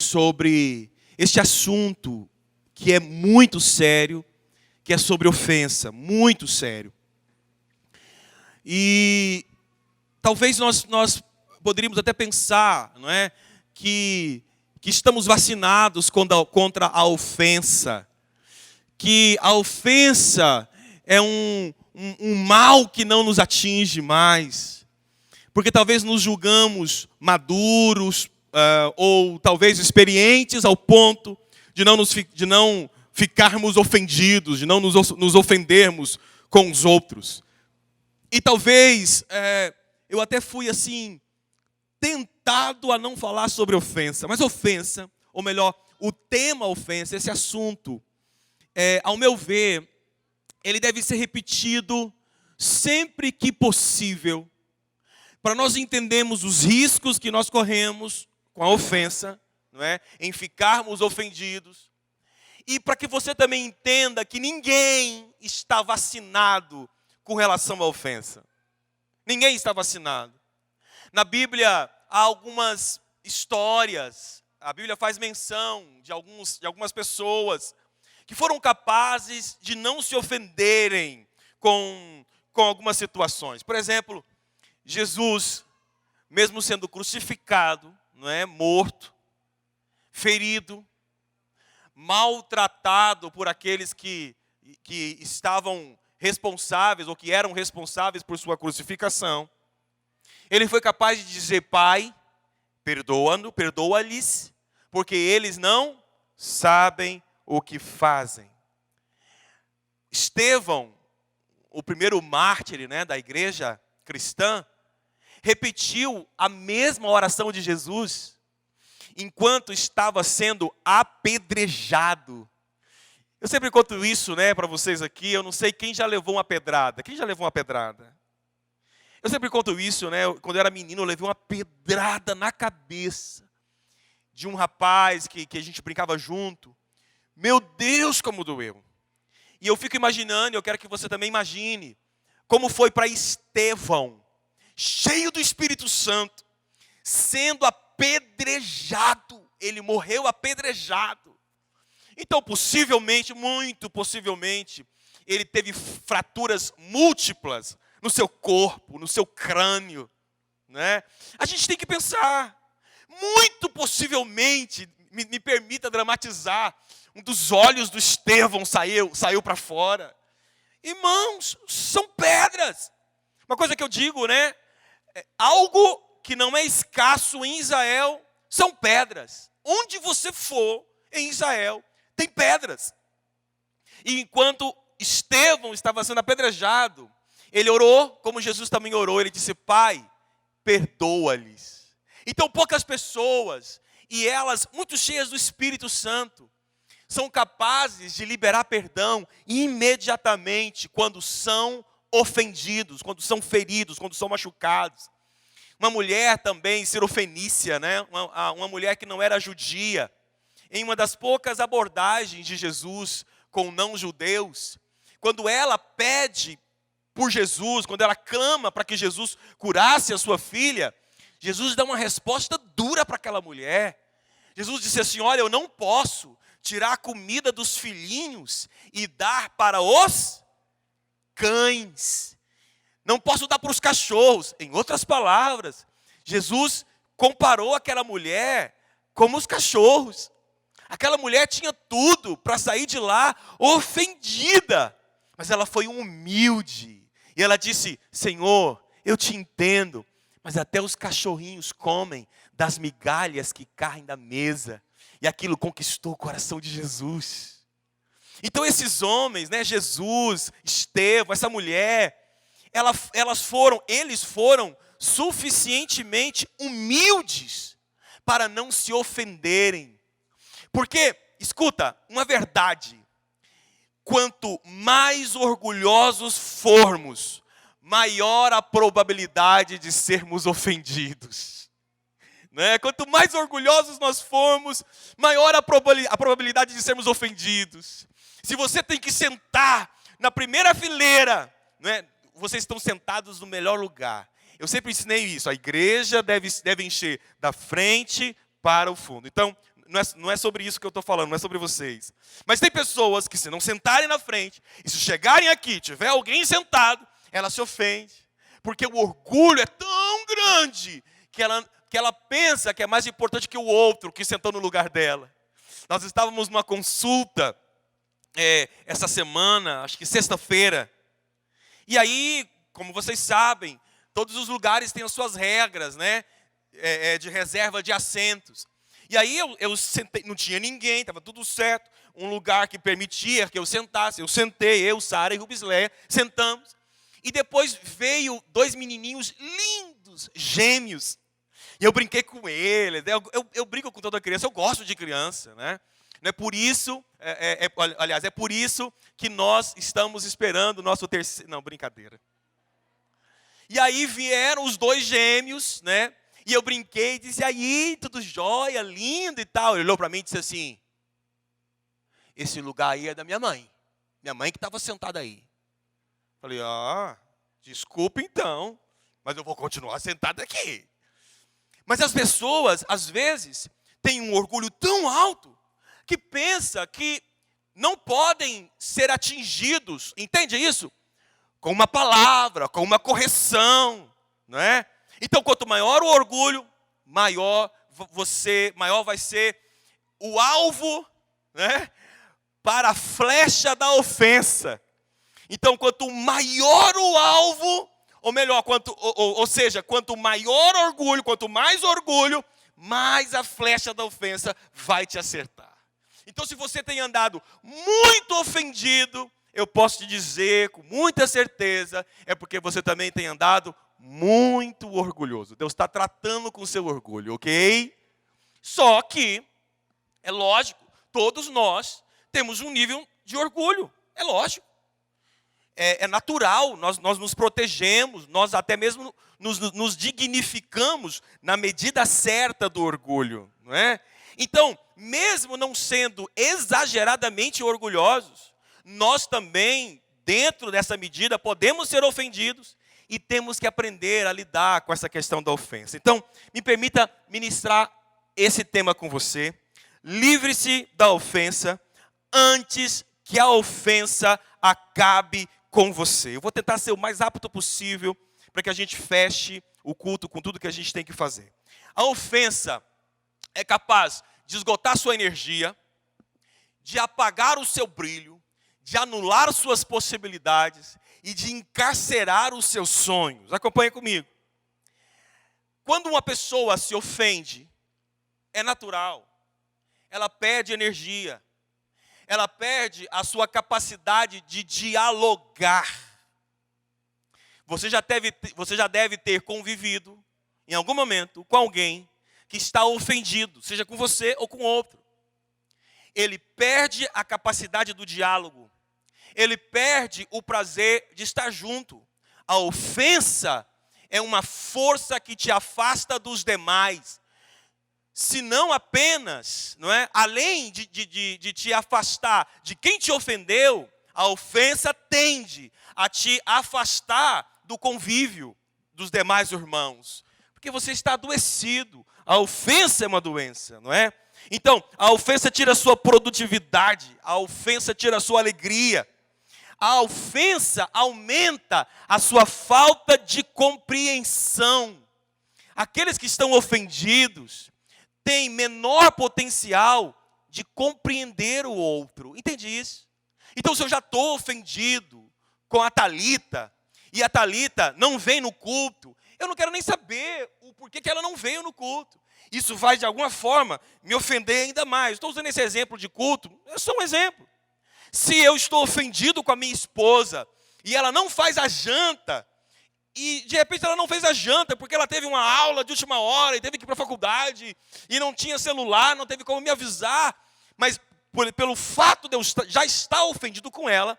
sobre este assunto que é muito sério, que é sobre ofensa, muito sério. E talvez nós poderíamos até pensar, não é, que estamos vacinados contra a ofensa, que a ofensa é um mal que não nos atinge mais, porque talvez nos julgamos maduros, ou talvez experientes ao ponto de não ficarmos ofendidos, de não nos ofendermos com os outros. E talvez eu até fui assim, tentado a não falar sobre ofensa. Mas ofensa, ou melhor, o tema ofensa, esse assunto, ao meu ver, ele deve ser repetido sempre que possível, para nós entendermos os riscos que nós corremos com a ofensa, não é? Em ficarmos ofendidos. E para que você também entenda que ninguém está vacinado com relação à ofensa. Ninguém está vacinado. Na Bíblia há algumas histórias, a Bíblia faz menção de algumas pessoas que foram capazes de não se ofenderem com algumas situações. Por exemplo, Jesus, mesmo sendo crucificado, não é, morto, ferido, maltratado por aqueles que estavam responsáveis ou que eram responsáveis por sua crucificação, ele foi capaz de dizer: Pai, perdoa-lhes, porque eles não sabem o que fazem. Estevão, o primeiro mártir, né, da igreja cristã, repetiu a mesma oração de Jesus enquanto estava sendo apedrejado. Eu sempre conto isso, né, para vocês aqui. Eu não sei quem já levou uma pedrada. Quem já levou uma pedrada? Eu sempre conto isso, né? Quando eu era menino, eu levei uma pedrada na cabeça de um rapaz que a gente brincava junto. Meu Deus, como doeu! E eu fico imaginando, eu quero que você também imagine, como foi para Estevão, cheio do Espírito Santo, sendo apedrejado. Ele morreu apedrejado. Então, possivelmente, muito possivelmente, ele teve fraturas múltiplas no seu corpo, no seu crânio, né? A gente tem que pensar, muito possivelmente, me permita dramatizar, um dos olhos do Estevão saiu para fora. Irmãos, são pedras. Uma coisa que eu digo, né? Algo que não é escasso em Israel são pedras. Onde você for em Israel, tem pedras. E enquanto Estevão estava sendo apedrejado, ele orou, como Jesus também orou. Ele disse: Pai, perdoa-lhes. Então poucas pessoas, e elas muito cheias do Espírito Santo, são capazes de liberar perdão imediatamente quando são ofendidos, quando são feridos, quando são machucados. Uma mulher também, sirofenícia, né? Uma mulher que não era judia, em uma das poucas abordagens de Jesus com não-judeus, quando ela pede por Jesus, quando ela clama para que Jesus curasse a sua filha, Jesus dá uma resposta dura para aquela mulher. Jesus disse assim: olha, eu não posso tirar a comida dos filhinhos e dar para os cães. Não posso dar para os cachorros. Em outras palavras, Jesus comparou aquela mulher como os cachorros. Aquela mulher tinha tudo para sair de lá ofendida, mas ela foi humilde. E ela disse: Senhor, eu te entendo, mas até os cachorrinhos comem das migalhas que caem da mesa. E aquilo conquistou o coração de Jesus. Então esses homens, né, Jesus, Estevão, essa mulher, eles foram suficientemente humildes para não se ofenderem. Porque, escuta, uma verdade: quanto mais orgulhosos formos, maior a probabilidade de sermos ofendidos. Né? Quanto mais orgulhosos nós formos, maior a probabilidade de sermos ofendidos. Se você tem que sentar na primeira fileira, né? Vocês estão sentados no melhor lugar. Eu sempre ensinei isso. A igreja deve encher da frente para o fundo. Então, não é sobre isso que eu estou falando, não é sobre vocês. Mas tem pessoas que, se não sentarem na frente, e se chegarem aqui, tiver alguém sentado, ela se ofende. Porque o orgulho é tão grande que ela pensa que é mais importante que o outro que sentou no lugar dela. Nós estávamos numa consulta essa semana, acho que sexta-feira. E aí, como vocês sabem, todos os lugares têm as suas regras, né? De reserva de assentos. E aí eu sentei, não tinha ninguém, estava tudo certo. Um lugar que permitia que eu sentasse. Eu sentei, Sara e Rubisleia, sentamos. E depois veio 2 menininhos lindos, gêmeos. E eu brinquei com eles. Eu brinco com toda criança, eu gosto de criança, né? Não é por isso, aliás, é por isso que nós estamos esperando o nosso terceiro... Não, brincadeira. E aí vieram os 2 gêmeos, né? E eu brinquei e disse, aí, tudo jóia, lindo e tal. Ele olhou para mim e disse assim, esse lugar aí é da minha mãe. Minha mãe que estava sentada aí. Falei, desculpa então, mas eu vou continuar sentado aqui. Mas as pessoas, às vezes, têm um orgulho tão alto que pensa que não podem ser atingidos, entende isso? Com uma palavra, com uma correção, não é? Então, quanto maior o orgulho, maior vai ser o alvo, né, para a flecha da ofensa. Então, quanto maior o alvo, ou melhor, quanto maior orgulho, quanto mais orgulho, mais a flecha da ofensa vai te acertar. Então, se você tem andado muito ofendido, eu posso te dizer com muita certeza, é porque você também tem andado muito orgulhoso. Deus está tratando com o seu orgulho, ok? Só que, é lógico, todos nós temos um nível de orgulho, é lógico. É natural, nós nos protegemos, nós até mesmo nos dignificamos na medida certa do orgulho, não é? Então, mesmo não sendo exageradamente orgulhosos, nós também, dentro dessa medida, podemos ser ofendidos e temos que aprender a lidar com essa questão da ofensa. Então, me permita ministrar esse tema com você. Livre-se da ofensa antes que a ofensa acabe com você. Eu vou tentar ser o mais rápido possível para que a gente feche o culto com tudo que a gente tem que fazer. A ofensa é capaz de esgotar sua energia, de apagar o seu brilho, de anular suas possibilidades e de encarcerar os seus sonhos. Acompanhe comigo. Quando uma pessoa se ofende, é natural. Ela perde energia. Ela perde a sua capacidade de dialogar. Você já deve ter convivido, em algum momento, com alguém que está ofendido, seja com você ou com outro. Ele perde a capacidade do diálogo. Ele perde o prazer de estar junto. A ofensa é uma força que te afasta dos demais. Se não apenas, não é? Além de te afastar de quem te ofendeu, a ofensa tende a te afastar do convívio dos demais irmãos. Porque você está adoecido. A ofensa é uma doença, não é? Então, a ofensa tira a sua produtividade, a ofensa tira a sua alegria. A ofensa aumenta a sua falta de compreensão. Aqueles que estão ofendidos têm menor potencial de compreender o outro. Entende isso? Então, se eu já estou ofendido com a Thalita, e a Thalita não vem no culto, eu não quero nem saber o porquê que ela não veio no culto. Isso vai, de alguma forma, me ofender ainda mais. Estou usando esse exemplo de culto, é só um exemplo. Se eu estou ofendido com a minha esposa, e ela não faz a janta, e de repente ela não fez a janta, porque ela teve uma aula de última hora, e teve que ir para a faculdade, e não tinha celular, não teve como me avisar, mas pelo fato de eu já estar ofendido com ela,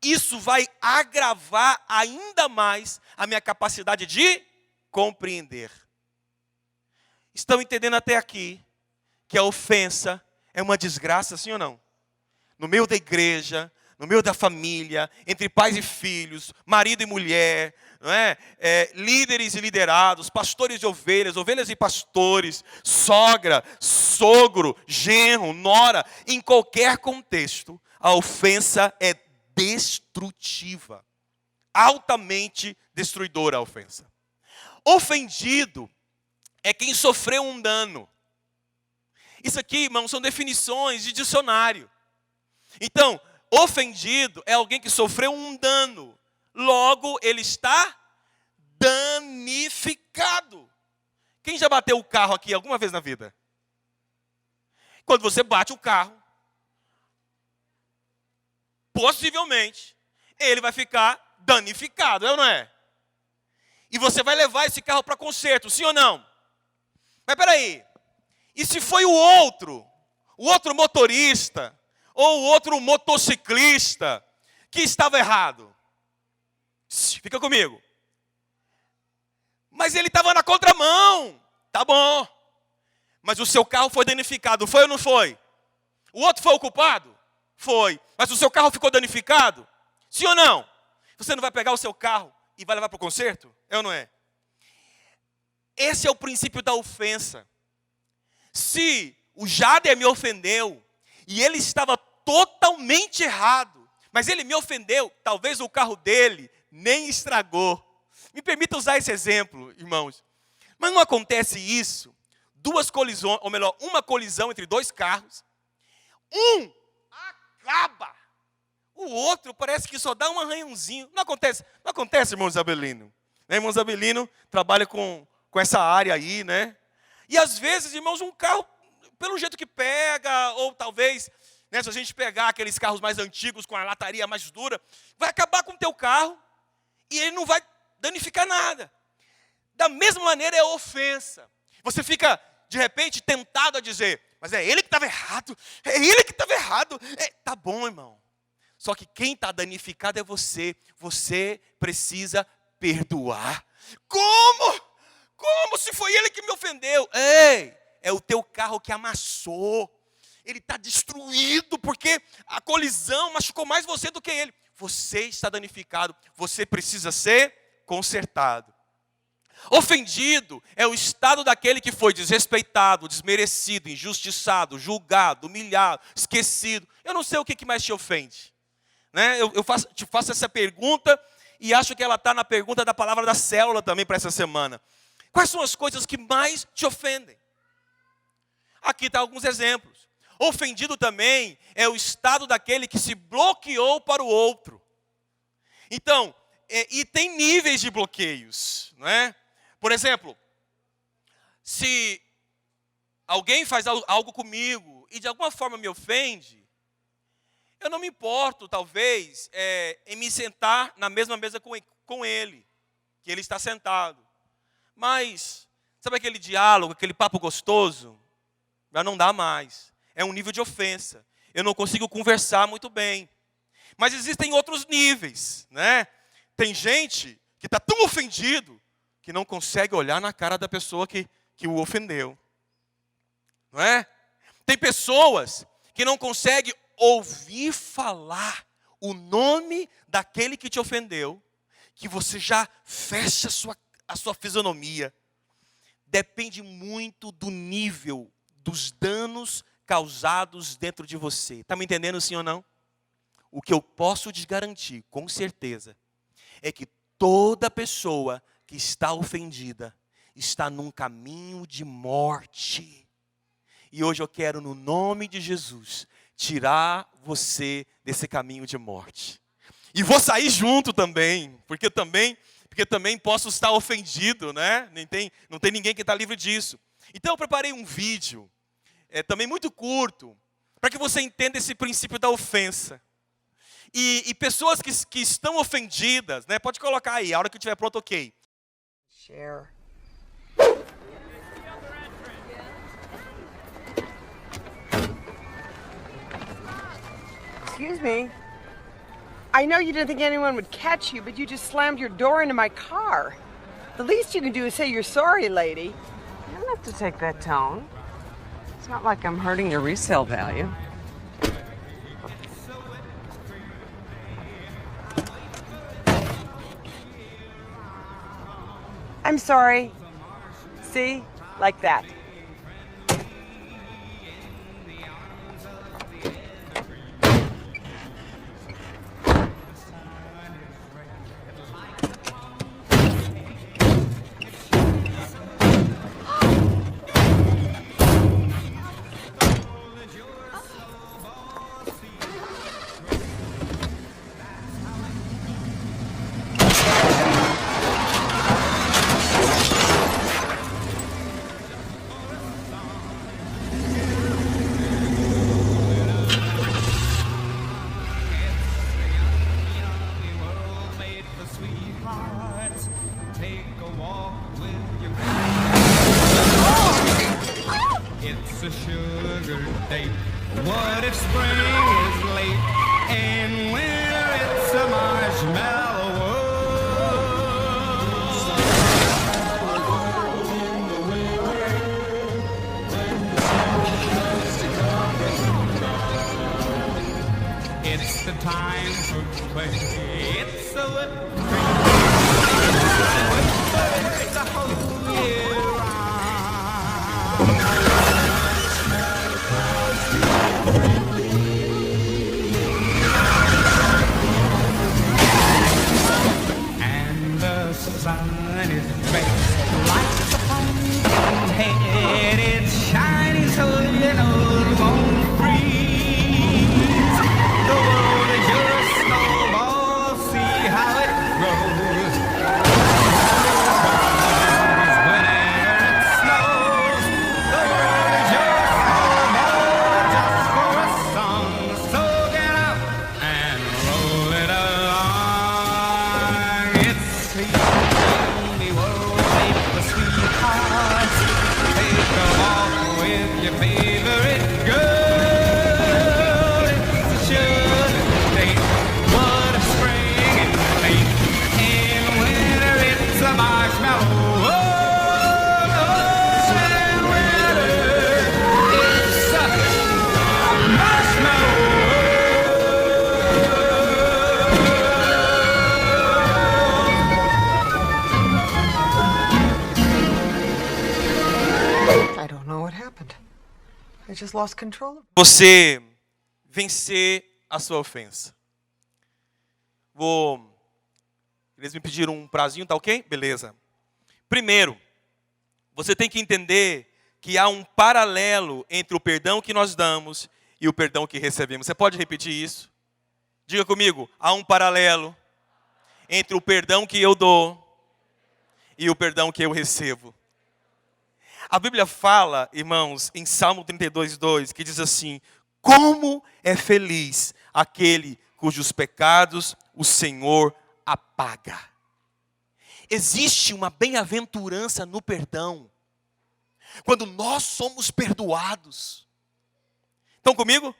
isso vai agravar ainda mais a minha capacidade de compreender. Estão entendendo até aqui que a ofensa é uma desgraça, sim ou não? No meio da igreja, no meio da família, entre pais e filhos, marido e mulher, não é? Líderes e liderados, pastores e ovelhas, ovelhas e pastores, sogra, sogro, genro, nora, em qualquer contexto, a ofensa é destrutiva, altamente destruidora a ofensa. Ofendido é quem sofreu um dano. Isso aqui, irmãos, são definições de dicionário. Então, ofendido é alguém que sofreu um dano. Logo, ele está danificado. Quem já bateu o carro aqui alguma vez na vida? Quando você bate o carro, possivelmente, ele vai ficar danificado, é ou não é? E você vai levar esse carro para conserto, sim ou não? Mas peraí, e se foi o outro motorista, ou o outro motociclista, que estava errado? Fica comigo. Mas ele estava na contramão, tá bom. Mas o seu carro foi danificado, foi ou não foi? O outro foi o culpado? Foi. Mas o seu carro ficou danificado? Sim ou não? Você não vai pegar o seu carro e vai levar para o conserto? É ou não é? Esse é o princípio da ofensa. Se o Jader me ofendeu e ele estava totalmente errado, mas ele me ofendeu, talvez o carro dele nem estragou. Me permita usar esse exemplo, irmãos. Mas não acontece isso. Duas colisões, ou melhor, uma colisão entre dois carros. Um acaba. O outro parece que só dá um arranhãozinho. Não acontece, irmão Zabelino. Irmão Zabelino trabalha com essa área aí, né? E às vezes, irmãos, um carro, pelo jeito que pega, ou talvez, né, se a gente pegar aqueles carros mais antigos, com a lataria mais dura, vai acabar com o teu carro e ele não vai danificar nada. Da mesma maneira é a ofensa. Você fica, de repente, tentado a dizer, mas é ele que estava errado, é ele que estava errado. Tá bom, irmão. Só que quem está danificado é você. Você precisa perdoar. Como? Como se foi ele que me ofendeu? Ei, é o teu carro que amassou. Ele está destruído porque a colisão machucou mais você do que ele. Você está danificado. Você precisa ser consertado. Ofendido é o estado daquele que foi desrespeitado, desmerecido, injustiçado, julgado, humilhado, esquecido. Eu não sei o que mais te ofende. Né? Eu te faço essa pergunta e acho que ela está na pergunta da palavra da célula também para essa semana. Quais são as coisas que mais te ofendem? Aqui estão alguns exemplos. Ofendido também é o estado daquele que se bloqueou para o outro. Então, e tem níveis de bloqueios, não é? Por exemplo, se alguém faz algo comigo e de alguma forma me ofende, eu não me importo, talvez, em me sentar na mesma mesa com ele, que ele está sentado. Mas, sabe aquele diálogo, aquele papo gostoso? Já não dá mais. É um nível de ofensa. Eu não consigo conversar muito bem. Mas existem outros níveis, né? Tem gente que está tão ofendido que não consegue olhar na cara da pessoa que o ofendeu. Não é? Tem pessoas que não conseguem ouvir falar o nome daquele que te ofendeu, que você já fecha a sua fisionomia. Depende muito do nível dos danos causados dentro de você. Está me entendendo, sim ou não? O que eu posso te garantir, com certeza, é que toda pessoa que está ofendida está num caminho de morte. E hoje eu quero, no nome de Jesus, tirar você desse caminho de morte. E vou sair junto também, porque também posso estar ofendido, né? Não tem ninguém que está livre disso. Então eu preparei um vídeo, também muito curto, para que você entenda esse princípio da ofensa. E pessoas que estão ofendidas, né? Pode colocar aí, a hora que eu estiver pronto, ok. Share. Excuse me. I know you didn't think anyone would catch you, but you just slammed your door into my car. The least you can do is say you're sorry, lady. You don't have to take that tone. It's not like I'm hurting your resale value. I'm sorry. See? Like that. It's a sugar date. What if spring is late and winter it's a marshmallow world? It's the time for play. It's a whipped cream. It's a whole year round. And the sun is red like the pumpkin head. It's shining so you know it won't freeze. The world is your snowball. See how it grows. Whenever it snows, the world is your snowball just for a song. So get up and roll it along. It's the only world made for sweethearts. Take a walk with your favorite girl. It's a sugar date. What a spring is late. In winter it's a marshmallow. In winter it's a marshmallow. I don't know what happened. I just lost control of Você vencer a sua ofensa. Eles me pediram um prazinho, tá ok? Beleza. Primeiro, você tem que entender que há um paralelo entre o perdão que nós damos e o perdão que recebemos. Você pode repetir isso? Diga comigo, há um paralelo entre o perdão que eu dou e o perdão que eu recebo. A Bíblia fala, irmãos, em Salmo 32:2, que diz assim: como é feliz aquele cujos pecados o Senhor apaga. Existe uma bem-aventurança no perdão, quando nós somos perdoados. Estão comigo?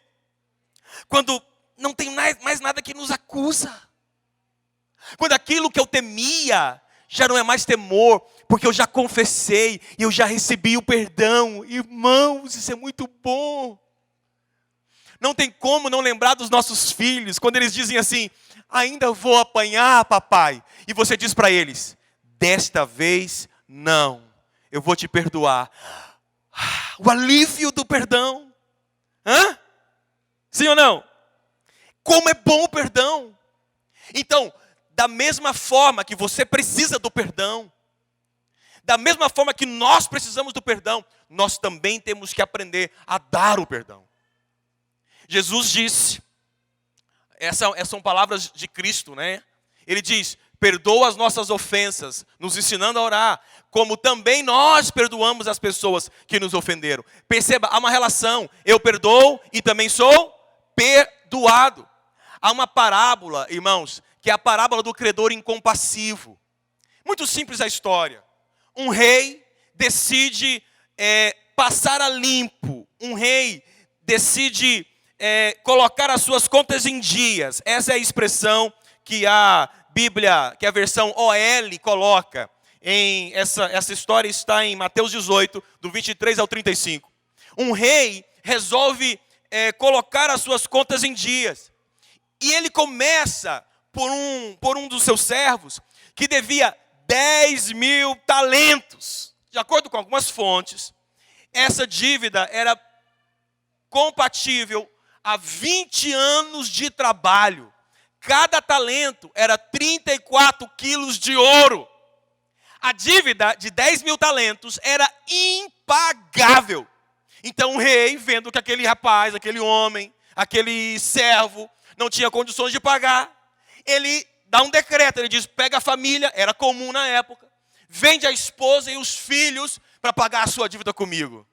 Quando não tem mais nada que nos acusa. Quando aquilo que eu temia já não é mais temor, porque eu já confessei e eu já recebi o perdão. Irmãos, isso é muito bom. Não tem como não lembrar dos nossos filhos, quando eles dizem assim: ainda vou apanhar, papai. E você diz para eles: desta vez não, eu vou te perdoar. O alívio do perdão. Hã? Sim ou não? Como é bom o perdão. Então, da mesma forma que você precisa do perdão, da mesma forma que nós precisamos do perdão, nós também temos que aprender a dar o perdão. Jesus disse, essas são palavras de Cristo, né? Ele diz: perdoa as nossas ofensas, nos ensinando a orar, como também nós perdoamos as pessoas que nos ofenderam. Perceba, há uma relação, eu perdoo e também sou perdoado. Há uma parábola, irmãos, que é a parábola do credor incompassivo. Muito simples a história. Um rei decide passar a limpo. Um rei decide colocar as suas contas em dias. Essa é a expressão que a Bíblia, que a versão OL coloca. Essa história está em Mateus 18, do 23 ao 35. Um rei resolve colocar as suas contas em dias. E ele começa por um dos seus servos, que devia 10.000 talentos. De acordo com algumas fontes, essa dívida era compatível a 20 anos de trabalho. Cada talento era 34 quilos de ouro. A dívida de 10.000 talentos era impagável. Então o rei, vendo que aquele rapaz, aquele homem, aquele servo, não tinha condições de pagar, ele dá um decreto, ele diz, pega a família, era comum na época, vende a esposa e os filhos para pagar a sua dívida comigo.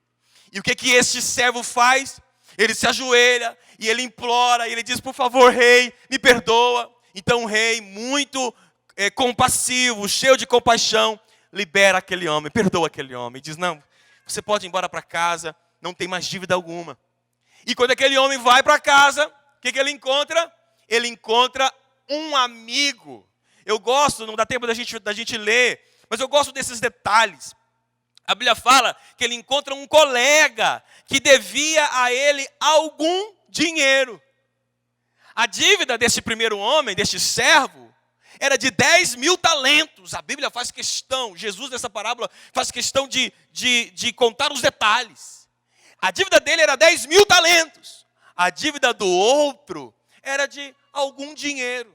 E o que este servo faz? Ele se ajoelha e ele implora, e ele diz, por favor, rei, me perdoa. Então o rei, muito compassivo, cheio de compaixão, libera aquele homem, perdoa aquele homem. Diz, não, você pode ir embora para casa, não tem mais dívida alguma. E quando aquele homem vai para casa, o que ele encontra? Ele encontra um amigo. Eu gosto, não dá tempo da gente ler, mas eu gosto desses detalhes. A Bíblia fala que ele encontra um colega que devia a ele algum dinheiro. A dívida desse primeiro homem, deste servo, era de 10.000 talentos. A Bíblia faz questão, Jesus nessa parábola faz questão de contar os detalhes. A dívida dele era 10.000 talentos. A dívida do outro era de algum dinheiro.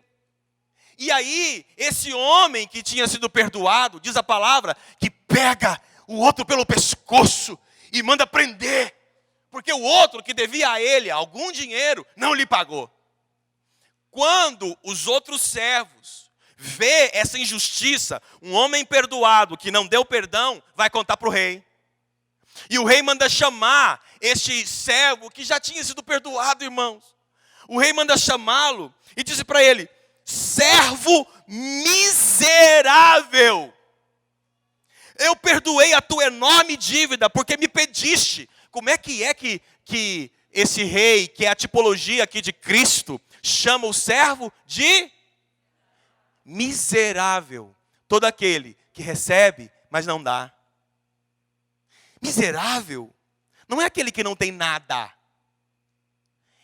E aí, esse homem que tinha sido perdoado, diz a palavra, que pega o outro pelo pescoço e manda prender. Porque o outro que devia a ele algum dinheiro, não lhe pagou. Quando os outros servos vê essa injustiça, um homem perdoado que não deu perdão, vai contar para o rei. E o rei manda chamar este servo que já tinha sido perdoado, irmãos. O rei manda chamá-lo e disse para ele, servo miserável, eu perdoei a tua enorme dívida porque me pediste. Como é que esse rei, que é a tipologia aqui de Cristo, chama o servo de miserável? Todo aquele que recebe, mas não dá. Miserável não é aquele que não tem nada.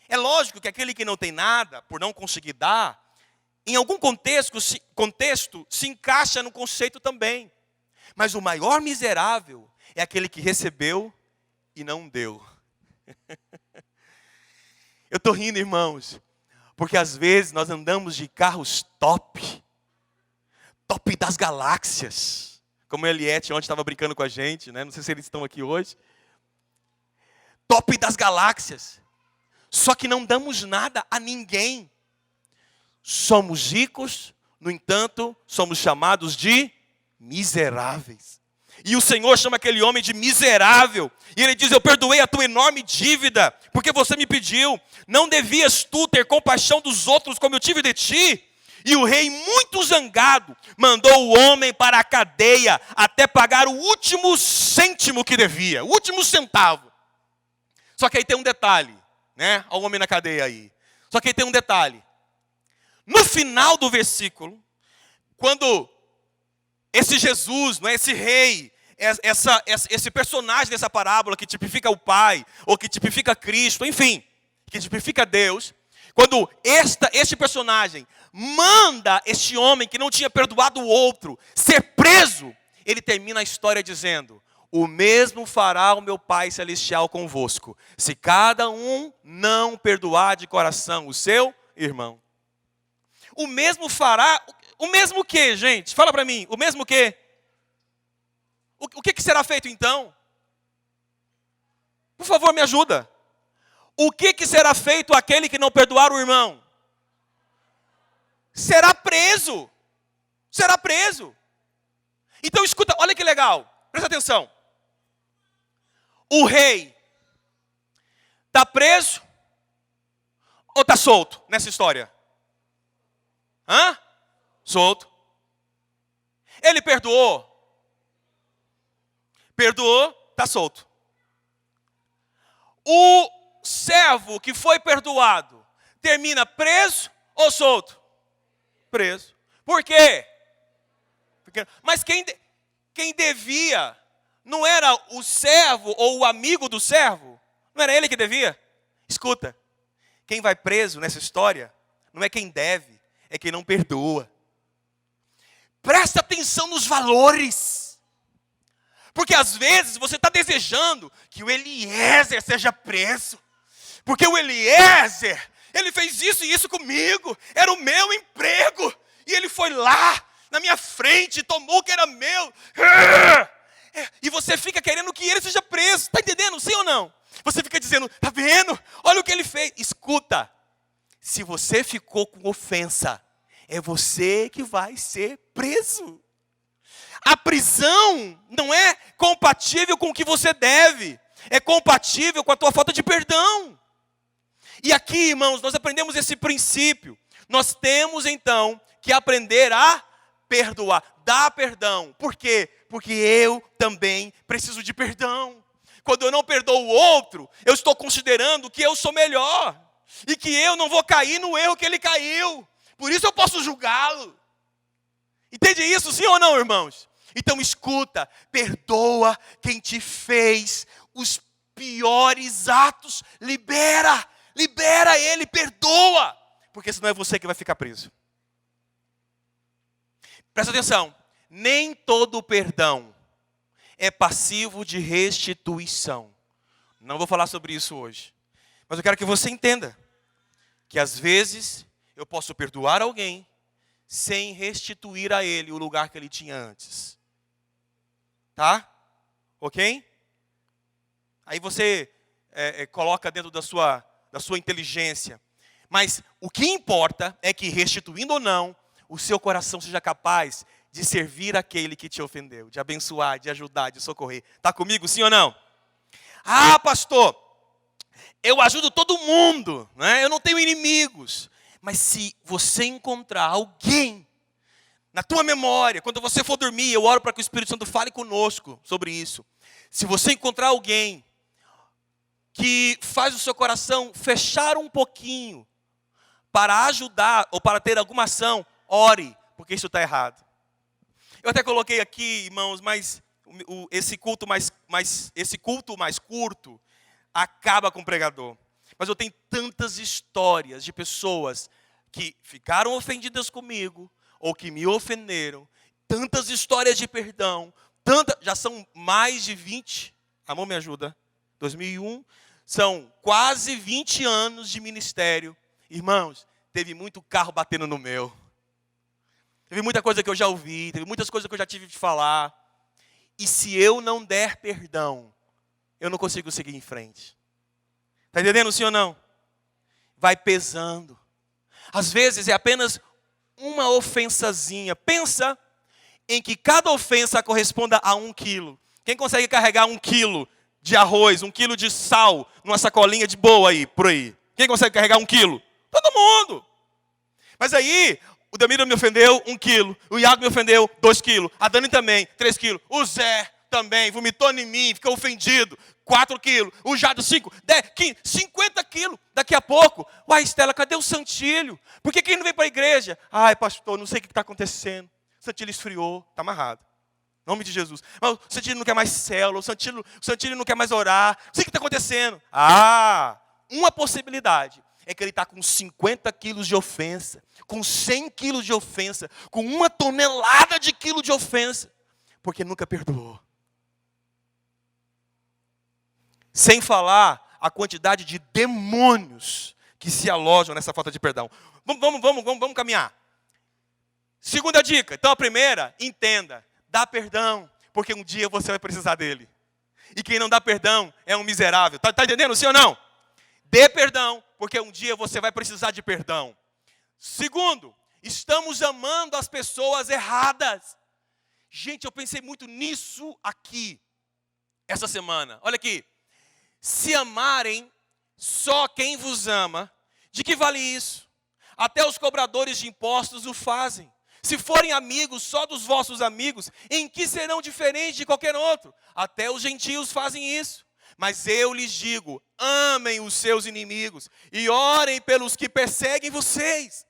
É lógico que aquele que não tem nada, por não conseguir dar, em algum contexto se encaixa no conceito também. Mas o maior miserável é aquele que recebeu e não deu. Eu estou rindo, irmãos, porque às vezes nós andamos de carros top das galáxias. Como a Eliette ontem estava brincando com a gente, né? Não sei se eles estão aqui hoje. Top das galáxias. Só que não damos nada a ninguém. Somos ricos, no entanto, somos chamados de miseráveis. E o Senhor chama aquele homem de miserável. E ele diz, eu perdoei a tua enorme dívida, porque você me pediu. Não devias tu ter compaixão dos outros como eu tive de ti? E o rei, muito zangado, mandou o homem para a cadeia até pagar o último cêntimo que devia, o último centavo. Só que aí tem um detalhe, né? Olha o homem na cadeia aí. Só que aí tem um detalhe. No final do versículo, quando esse Jesus, não é, esse rei, esse personagem dessa parábola que tipifica o Pai, ou que tipifica Cristo, enfim, que tipifica Deus, quando este personagem manda este homem que não tinha perdoado o outro ser preso, ele termina a história dizendo, o mesmo fará o meu Pai Celestial convosco, se cada um não perdoar de coração o seu irmão. O mesmo fará, o mesmo que, gente? Fala para mim, o mesmo que? O que será feito então? Por favor, me ajuda. O que será feito àquele que não perdoar o irmão? Será preso. Será preso. Então escuta, olha que legal. Presta atenção. O rei está preso ou está solto nessa história? Hã? Solto. Ele perdoou? Perdoou, está solto. O servo que foi perdoado termina preso ou solto? Preso. Por quê? Mas quem devia não era o servo ou o amigo do servo? Não era ele que devia? Escuta, quem vai preso nessa história não é quem deve, é quem não perdoa. Presta atenção nos valores. Porque às vezes você está desejando que o Eliezer seja preso. Porque o Eliezer, ele fez isso e isso comigo. Era o meu emprego. E ele foi lá, na minha frente, tomou o que era meu. E você fica querendo que ele seja preso. Está entendendo? Sim ou não? Você fica dizendo, tá vendo? Olha o que ele fez. Escuta, se você ficou com ofensa, é você que vai ser preso. A prisão não é compatível com o que você deve. É compatível com a tua falta de perdão. E aqui, irmãos, nós aprendemos esse princípio. Nós temos, então, que aprender a perdoar. Dar perdão. Por quê? Porque eu também preciso de perdão. Quando eu não perdoo o outro, eu estou considerando que eu sou melhor. E que eu não vou cair no erro que ele caiu. Por isso eu posso julgá-lo. Entende isso, sim ou não, irmãos? Então escuta, perdoa quem te fez os piores atos. Libera ele, perdoa. Porque senão é você que vai ficar preso. Presta atenção, nem todo perdão é passivo de restituição. Não vou falar sobre isso hoje. Mas eu quero que você entenda que às vezes eu posso perdoar alguém sem restituir a ele o lugar que ele tinha antes. Tá? Ok? Aí você coloca dentro da sua inteligência. Mas o que importa é que, restituindo ou não, o seu coração seja capaz de servir aquele que te ofendeu, de abençoar, de ajudar, de socorrer. Está comigo, sim ou não? Ah, pastor, eu ajudo todo mundo, né? Eu não tenho inimigos. Mas se você encontrar alguém na tua memória, quando você for dormir, eu oro para que o Espírito Santo fale conosco sobre isso. Se você encontrar alguém que faz o seu coração fechar um pouquinho para ajudar ou para ter alguma ação, ore, porque isso está errado. Eu até coloquei aqui, irmãos, mas esse culto mais curto acaba com o pregador. Mas eu tenho tantas histórias de pessoas que ficaram ofendidas comigo, ou que me ofenderam, tantas histórias de perdão, já são mais de 20, amor me ajuda, 2001, são quase 20 anos de ministério. Irmãos, teve muito carro batendo no meu. Teve muita coisa que eu já ouvi, teve muitas coisas que eu já tive de falar. E se eu não der perdão, eu não consigo seguir em frente. Está entendendo, sim ou não? Vai pesando. Às vezes é apenas uma ofensazinha. Pensa em que cada ofensa corresponda a 1 quilo. Quem consegue carregar 1 quilo de arroz, 1 quilo de sal, numa sacolinha de boa aí, por aí? Quem consegue carregar 1 quilo? Todo mundo. Mas aí, o Damiro me ofendeu 1 quilo. O Iago me ofendeu 2 quilos. A Dani também, 3 quilos. O Zé também vomitou em mim, ficou ofendido. 4 quilos. O Jado, 5, 10, 15, 50 quilos. Daqui a pouco, uai, Estela, cadê o Santilho? Por que ele não vem para a igreja? Ai, pastor, não sei o que está acontecendo. O Santilho esfriou, está amarrado. Em nome de Jesus. Mas o Santilho não quer mais célula, o Santilho não quer mais orar. Não sei o que está acontecendo. Ah, uma possibilidade é que ele está com 50 quilos de ofensa, com 100 quilos de ofensa, com 1 tonelada de quilo de ofensa, porque nunca perdoou. Sem falar a quantidade de demônios que se alojam nessa falta de perdão. Vamos caminhar. Segunda dica. Então a primeira, entenda. Dá perdão, porque um dia você vai precisar dele. E quem não dá perdão é um miserável. Tá entendendo, sim ou não? Dê perdão, porque um dia você vai precisar de perdão. Segundo, estamos amando as pessoas erradas. Gente, eu pensei muito nisso aqui, essa semana. Olha aqui. Se amarem só quem vos ama, de que vale isso? Até os cobradores de impostos o fazem. Se forem amigos só dos vossos amigos, em que serão diferentes de qualquer outro? Até os gentios fazem isso. Mas eu lhes digo, amem os seus inimigos e orem pelos que perseguem vocês.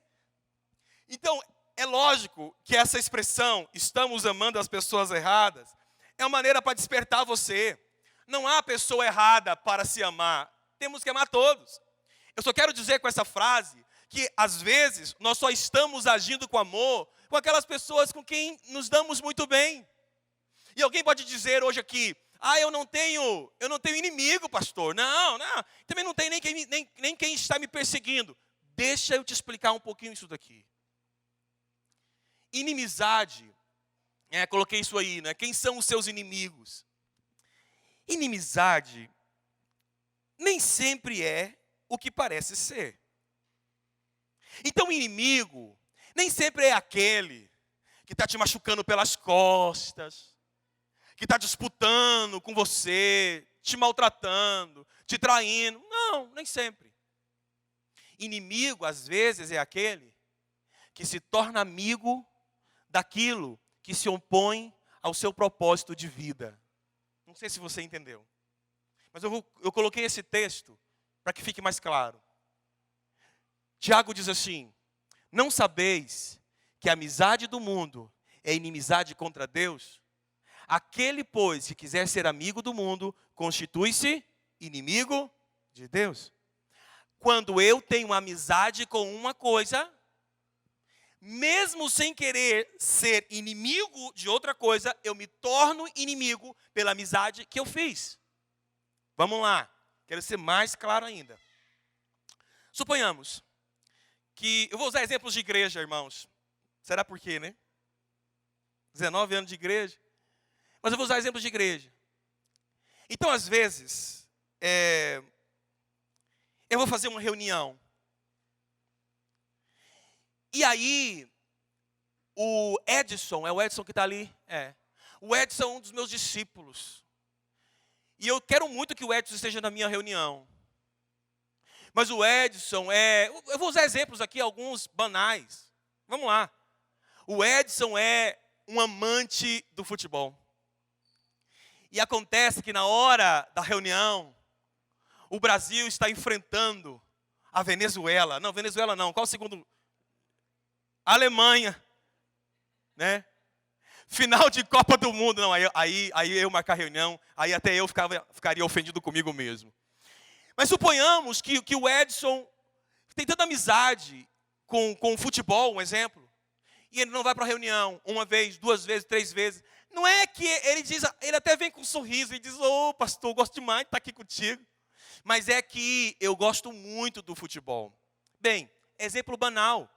Então, é lógico que essa expressão, estamos amando as pessoas erradas, é uma maneira para despertar você. Não há pessoa errada para se amar. Temos que amar todos. Eu só quero dizer com essa frase que às vezes nós só estamos agindo com amor com aquelas pessoas com quem nos damos muito bem. E alguém pode dizer hoje aqui, eu não tenho inimigo, pastor. Não, também não tem nem quem está me perseguindo. Deixa eu te explicar um pouquinho isso daqui. Inimizade, coloquei isso aí, né? Quem são os seus inimigos? Inimizade nem sempre é o que parece ser. Então, inimigo nem sempre é aquele que está te machucando pelas costas, que está disputando com você, te maltratando, te traindo. Não, nem sempre. Inimigo, às vezes, é aquele que se torna amigo daquilo que se opõe ao seu propósito de vida. Não sei se você entendeu. Mas eu coloquei esse texto para que fique mais claro. Tiago diz assim: não sabeis que a amizade do mundo é inimizade contra Deus? Aquele, pois, que quiser ser amigo do mundo, constitui-se inimigo de Deus. Quando eu tenho amizade com uma coisa, mesmo sem querer ser inimigo de outra coisa, eu me torno inimigo pela amizade que eu fiz. Vamos lá, quero ser mais claro ainda. Suponhamos que, eu vou usar exemplos de igreja, irmãos. Será por quê, né? 19 anos de igreja. Mas eu vou usar exemplos de igreja. Então, às vezes, eu vou fazer uma reunião. E aí, o Edson, é o Edson que está ali? O Edson é um dos meus discípulos. E eu quero muito que o Edson esteja na minha reunião. Mas o Edson eu vou usar exemplos aqui, alguns banais. Vamos lá. O Edson é um amante do futebol. E acontece que na hora da reunião, o Brasil está enfrentando a Venezuela. Não, Venezuela não. Qual o segundo? A Alemanha. Né? Final de Copa do Mundo. Não, aí eu marcar reunião, aí até eu ficaria ofendido comigo mesmo. Mas suponhamos que o Edson tem tanta amizade com o futebol, um exemplo, e ele não vai para a reunião uma vez, 2 vezes, 3 vezes. Não é que ele até vem com um sorriso e diz: pastor, gosto demais de estar aqui contigo. Mas é que eu gosto muito do futebol. Bem, exemplo banal,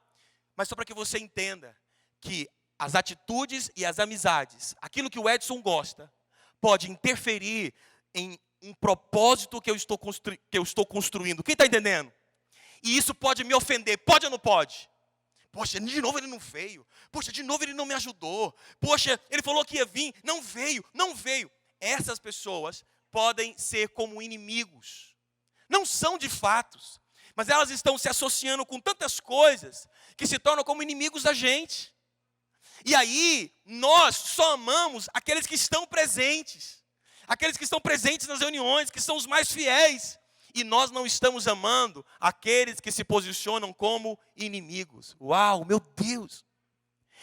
mas só para que você entenda que as atitudes e as amizades, aquilo que o Edson gosta, pode interferir em um propósito que eu estou construindo. Quem está entendendo? E isso pode me ofender, pode ou não pode? Poxa, de novo ele não veio. Poxa, de novo ele não me ajudou. Poxa, ele falou que ia vir, não veio. Essas pessoas podem ser como inimigos. Não são de fatos, mas elas estão se associando com tantas coisas que se tornam como inimigos da gente. E aí, nós só amamos aqueles que estão presentes. Aqueles que estão presentes nas reuniões, que são os mais fiéis. E nós não estamos amando aqueles que se posicionam como inimigos. Uau, meu Deus!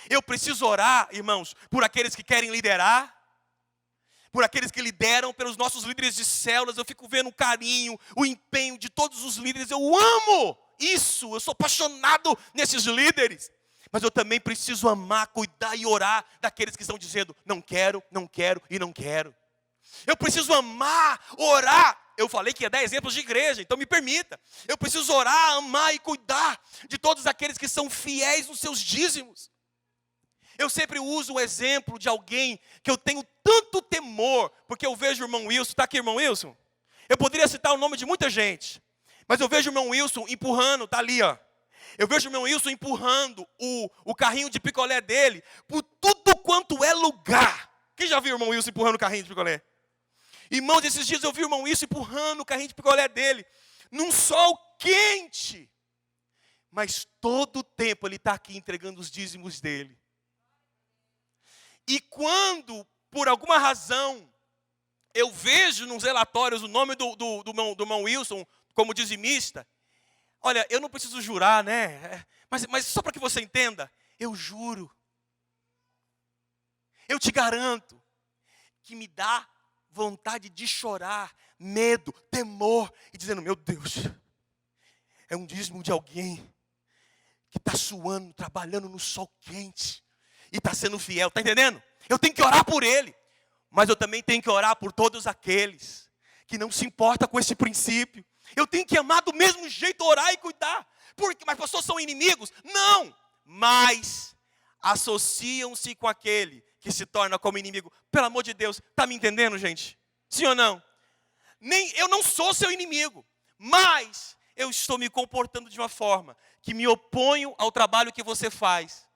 Eu preciso orar, irmãos, por aqueles que querem liderar, por aqueles que lideram, pelos nossos líderes de células. Eu fico vendo o carinho, o empenho de todos os líderes. Eu amo isso, eu sou apaixonado nesses líderes. Mas eu também preciso amar, cuidar e orar daqueles que estão dizendo: não quero e não quero. Eu preciso amar, orar. Eu falei que ia dar exemplos de igreja, então me permita. Eu preciso orar, amar e cuidar de todos aqueles que são fiéis nos seus dízimos. Eu sempre uso o exemplo de alguém que eu tenho tanto temor, porque eu vejo o irmão Wilson. Está aqui, irmão Wilson? Eu poderia citar o nome de muita gente, mas eu vejo o irmão Wilson empurrando, está ali, ó. Eu vejo o irmão Wilson empurrando o carrinho de picolé dele por tudo quanto é lugar. Quem já viu o irmão Wilson empurrando o carrinho de picolé? Irmãos, esses dias eu vi o irmão Wilson empurrando o carrinho de picolé dele, num sol quente. Mas todo o tempo ele está aqui entregando os dízimos dele. E quando, por alguma razão, eu vejo nos relatórios o nome do irmão Wilson como dizimista, olha, eu não preciso jurar, né? Mas só para que você entenda, eu juro. Eu te garanto que me dá vontade de chorar, medo, temor, e dizendo: meu Deus, é um dízimo de alguém que está suando, trabalhando no sol quente e está sendo fiel, está entendendo? Eu tenho que orar por ele, mas eu também tenho que orar por todos aqueles que não se importam com esse princípio. Eu tenho que amar do mesmo jeito, orar e cuidar. Porque, mas pessoas são inimigos? Não, mas associam-se com aquele que se torna como inimigo. Pelo amor de Deus, está me entendendo, gente? Sim ou não? Eu não sou seu inimigo, mas eu estou me comportando de uma forma que me oponho ao trabalho que você faz.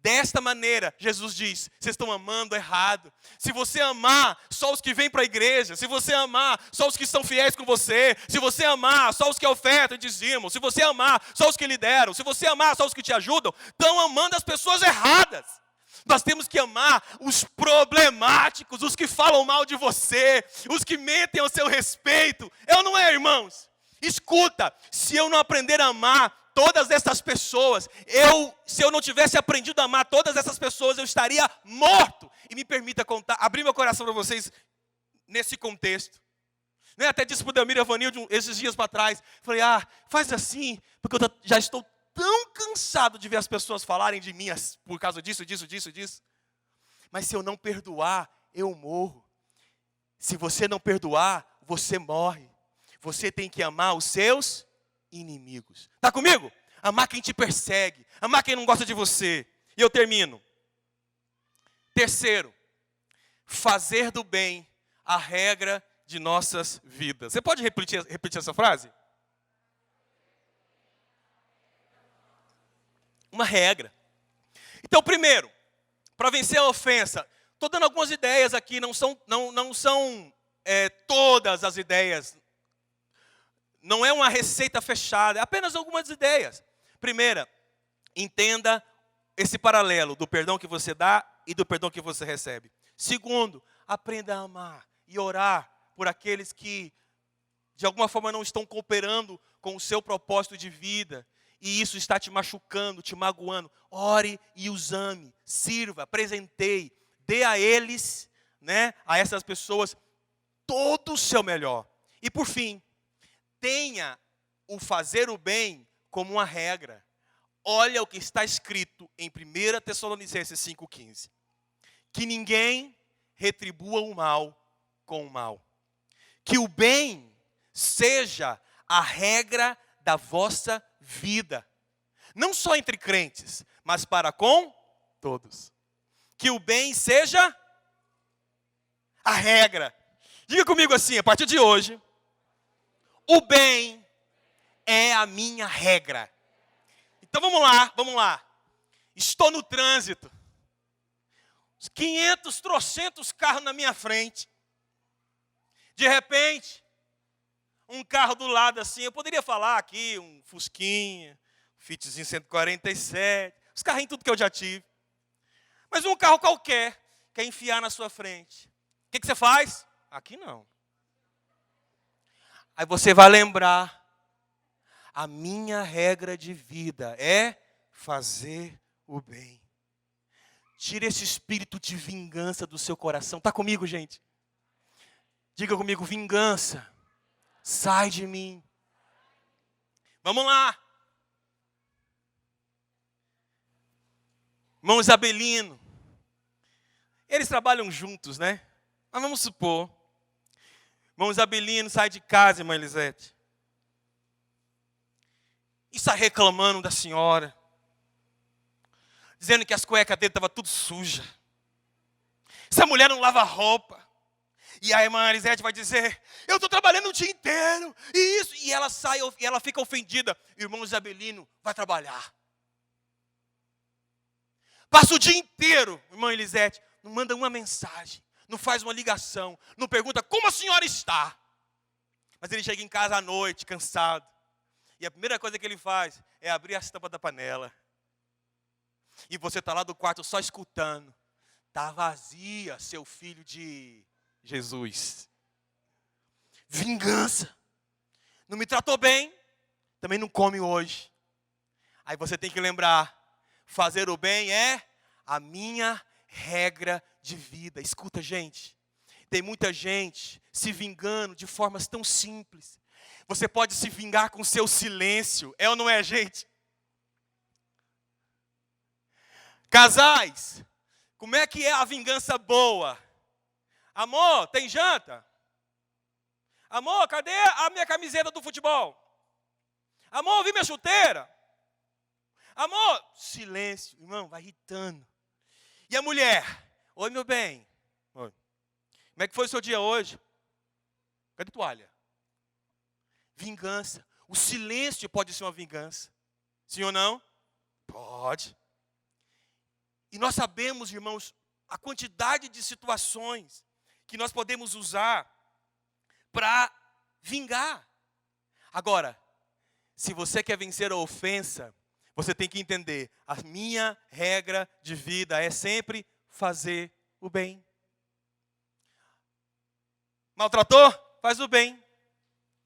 Desta maneira, Jesus diz, vocês estão amando errado. Se você amar só os que vêm para a igreja, se você amar só os que são fiéis com você, se você amar só os que ofertam e dizimam, se você amar só os que lideram, se você amar só os que te ajudam, estão amando as pessoas erradas. Nós temos que amar os problemáticos, os que falam mal de você, os que mentem ao seu respeito. Eu não é, irmãos? Escuta, se eu não aprender a amar todas essas pessoas, se eu não tivesse aprendido a amar todas essas pessoas, eu estaria morto. E me permita abrir meu coração para vocês nesse contexto. Até disse para o Delmiro e Avanildo esses dias para trás, falei, faz assim, porque eu já estou tão cansado de ver as pessoas falarem de mim por causa disso. Mas se eu não perdoar, eu morro. Se você não perdoar, você morre. Você tem que amar os seus inimigos. Está comigo? Amar quem te persegue, amar quem não gosta de você. E eu termino. Terceiro, fazer do bem a regra de nossas vidas. Você pode repetir essa frase? Uma regra. Então, primeiro, para vencer a ofensa, estou dando algumas ideias aqui, não são todas as ideias. Não é uma receita fechada, é apenas algumas ideias. Primeira, entenda esse paralelo do perdão que você dá e do perdão que você recebe. Segundo, aprenda a amar e orar por aqueles que, de alguma forma, não estão cooperando com o seu propósito de vida. E isso está te machucando, te magoando. Ore e os ame, sirva, presenteie, dê a eles, a essas pessoas, todo o seu melhor. E por fim, tenha o fazer o bem como uma regra. Olha o que está escrito em 1 Tessalonicenses 5,15. Que ninguém retribua o mal com o mal. Que o bem seja a regra da vossa vida. Não só entre crentes, mas para com todos. Que o bem seja a regra. Diga comigo assim, a partir de hoje, o bem é a minha regra. Então vamos lá. Estou no trânsito. 300 carros na minha frente. De repente, um carro do lado assim, eu poderia falar aqui, um Fusquinha, um Fitzinho 147, os carrinhos tudo que eu já tive. Mas um carro qualquer quer enfiar na sua frente. O que você faz? Aqui não. Aí você vai lembrar, a minha regra de vida é fazer o bem. Tira esse espírito de vingança do seu coração. Está comigo, gente? Diga comigo, vingança. Sai de mim. Vamos lá. Irmão Isabelino. Eles trabalham juntos, né? Mas vamos supor. Irmão Isabelino sai de casa, irmã Elisete. E sai reclamando da senhora. Dizendo que as cuecas dele estavam tudo sujas. Essa mulher não lava roupa. E a irmã Elisete vai dizer, eu estou trabalhando o dia inteiro. E ela sai, e ela fica ofendida. O irmão Isabelino vai trabalhar. Passa o dia inteiro, irmã Elisete, não manda uma mensagem. Não faz uma ligação, não pergunta como a senhora está. Mas ele chega em casa à noite, cansado. E a primeira coisa que ele faz é abrir as tampas da panela. E você está lá do quarto só escutando. Está vazia, seu filho de Jesus. Vingança. Não me tratou bem, também não come hoje. Aí você tem que lembrar, fazer o bem é a minha regra de vida. Escuta, gente, tem muita gente se vingando de formas tão simples. Você pode se vingar com seu silêncio, é ou não é, gente? Casais, como é que é a vingança boa? Amor, tem janta? Amor, cadê a minha camiseta do futebol? Amor, vi minha chuteira? Amor, silêncio, irmão, vai irritando. E a mulher? Oi, meu bem. Oi. Como é que foi o seu dia hoje? Cadê a toalha? Vingança. O silêncio pode ser uma vingança. Sim ou não? Pode. E nós sabemos, irmãos, a quantidade de situações que nós podemos usar para vingar. Agora, se você quer vencer a ofensa, você tem que entender, a minha regra de vida é sempre fazer o bem. Maltratou? Faz o bem.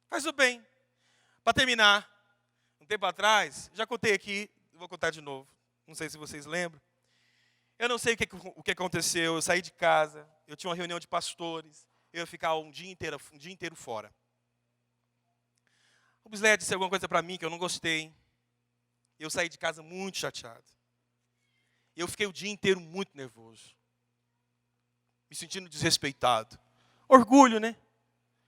Faz o bem. Para terminar, um tempo atrás, já contei aqui, vou contar de novo. Não sei se vocês lembram. Eu não sei o que aconteceu, eu saí de casa, eu tinha uma reunião de pastores, eu ia ficar um dia inteiro fora. O Bislé disse alguma coisa para mim que eu não gostei. Eu saí de casa muito chateado. Eu fiquei o dia inteiro muito nervoso. Me sentindo desrespeitado. Orgulho, né?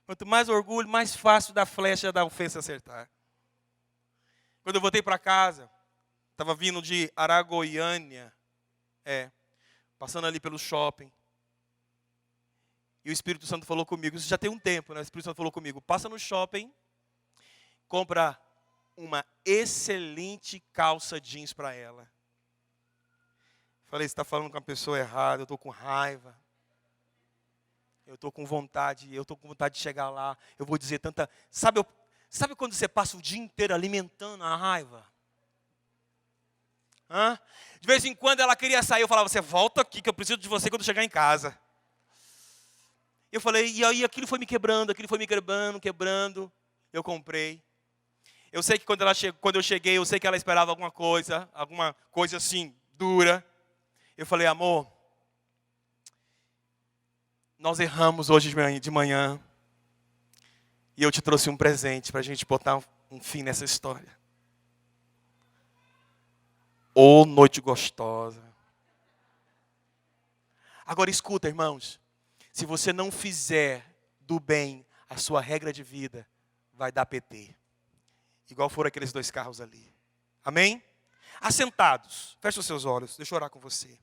Quanto mais orgulho, mais fácil da flecha da ofensa acertar. Quando eu voltei para casa, estava vindo de Aragoiânia, passando ali pelo shopping. E o Espírito Santo falou comigo, isso já tem um tempo, né? O Espírito Santo falou comigo, passa no shopping, compra uma excelente calça jeans para ela. Falei, você está falando com a pessoa errada, eu estou com raiva. Eu estou com vontade de chegar lá, eu vou dizer tanta... Sabe quando você passa o dia inteiro alimentando a raiva? De vez em quando ela queria sair, eu falava, você volta aqui que eu preciso de você quando chegar em casa. Eu falei, e aí aquilo foi me quebrando, quebrando. Eu comprei. Eu sei que quando eu cheguei, eu sei que ela esperava alguma coisa assim, dura. Eu falei, amor, nós erramos hoje de manhã. E eu te trouxe um presente para a gente botar um fim nessa história. Ô, noite gostosa. Agora escuta, irmãos. Se você não fizer do bem a sua regra de vida, vai dar PT. Igual foram aqueles 2 carros ali. Amém? Assentados. Feche os seus olhos. Deixa eu orar com você.